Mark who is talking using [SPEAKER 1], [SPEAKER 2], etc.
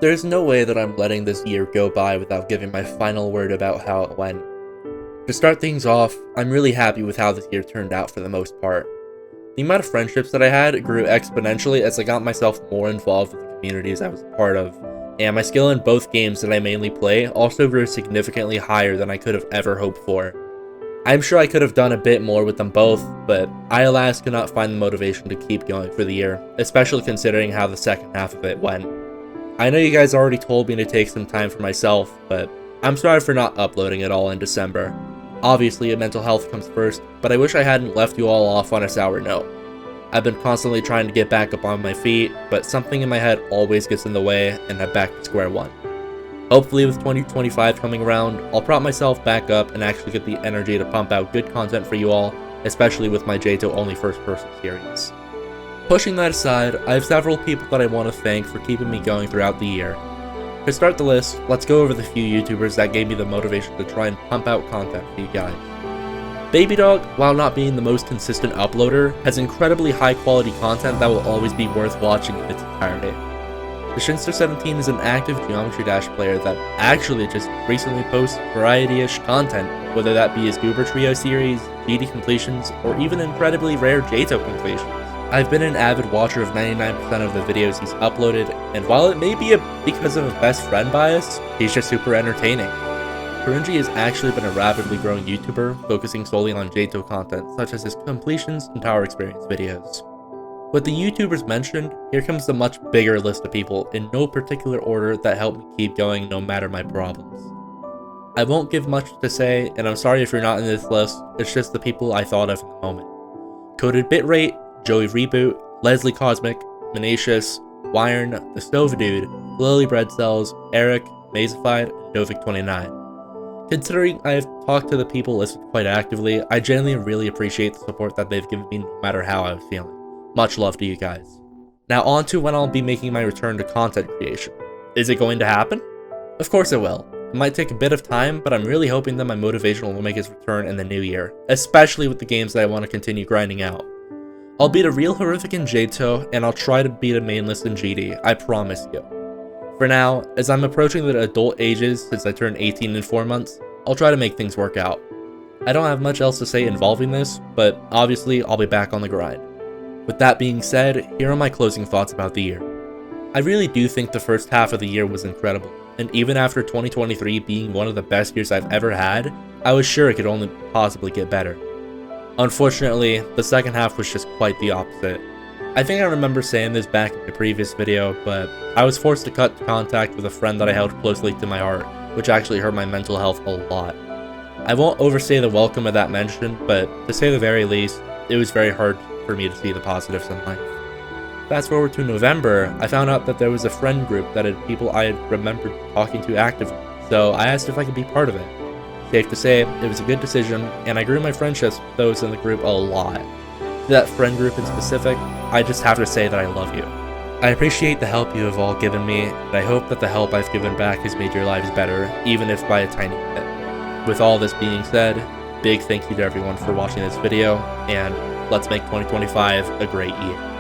[SPEAKER 1] There's no way that I'm letting this year go by without giving my final word about how it went. To start things off, I'm really happy with how this year turned out for the most part. The amount of friendships that I had grew exponentially as I got myself more involved with the communities I was a part of, and my skill in both games that I mainly play also grew significantly higher than I could have ever hoped for. I'm sure I could have done a bit more with them both, but I alas could not find the motivation to keep going for the year, especially considering how the second half of it went. I know you guys already told me to take some time for myself, but I'm sorry for not uploading it all in December. Obviously, mental health comes first, but I wish I hadn't left you all off on a sour note. I've been constantly trying to get back up on my feet, but something in my head always gets in the way, and I'm back to square one. Hopefully with 2025 coming around, I'll prop myself back up and actually get the energy to pump out good content for you all, especially with my JTO only first person series. Pushing that aside, I have several people that I want to thank for keeping me going throughout the year. To start the list, let's go over the few YouTubers that gave me the motivation to try and pump out content for you guys. BabyDog, while not being the most consistent uploader, has incredibly high quality content that will always be worth watching in its entirety. The Shinster17 is an active Geometry Dash player that actually just recently posts variety-ish content, whether that be his Goober Trio series, GD completions, or even incredibly rare JTO completions. I've been an avid watcher of 99% of the videos he's uploaded, and while it may be because of a best friend bias, he's just super entertaining. Kurunji has actually been a rapidly growing YouTuber, focusing solely on JTO content, such as his completions and tower experience videos. With the YouTubers mentioned, here comes the much bigger list of people in no particular order that help me keep going no matter my problems. I won't give much to say, and I'm sorry if you're not in this list, it's just the people I thought of in the moment. Coded Bitrate, Joey Reboot, Leslie Cosmic, Menacious, Wyern, The Stove Dude, Lily Bread Cells, Eric, Mazified, and Dovik29. Considering I have talked to the people listed quite actively, I genuinely really appreciate the support that they've given me no matter how I was feeling. Much love to you guys. Now on to when I'll be making my return to content creation. Is it going to happen? Of course it will. It might take a bit of time, but I'm really hoping that my motivation will make its return in the new year, especially with the games that I want to continue grinding out. I'll beat a real horrific in JTO, and I'll try to beat a main list in GD, I promise you. For now, as I'm approaching the adult ages since I turned 18 in 4 months, I'll try to make things work out. I don't have much else to say involving this, but obviously I'll be back on the grind. With that being said, here are my closing thoughts about the year. I really do think the first half of the year was incredible, and even after 2023 being one of the best years I've ever had, I was sure it could only possibly get better. Unfortunately, the second half was just quite the opposite. I think I remember saying this back in the previous video, but I was forced to cut contact with a friend that I held closely to my heart, which actually hurt my mental health a lot. I won't overstay the welcome of that mention, but to say the very least, it was very hard for me to see the positives in life. Fast forward to November, I found out that there was a friend group that had people I had remembered talking to actively, so I asked if I could be part of it. Safe to say, it was a good decision, and I grew my friendships with those in the group a lot. To that friend group in specific, I just have to say that I love you. I appreciate the help you have all given me, and I hope that the help I've given back has made your lives better, even if by a tiny bit. With all this being said, big thank you to everyone for watching this video, and let's make 2025 a great year.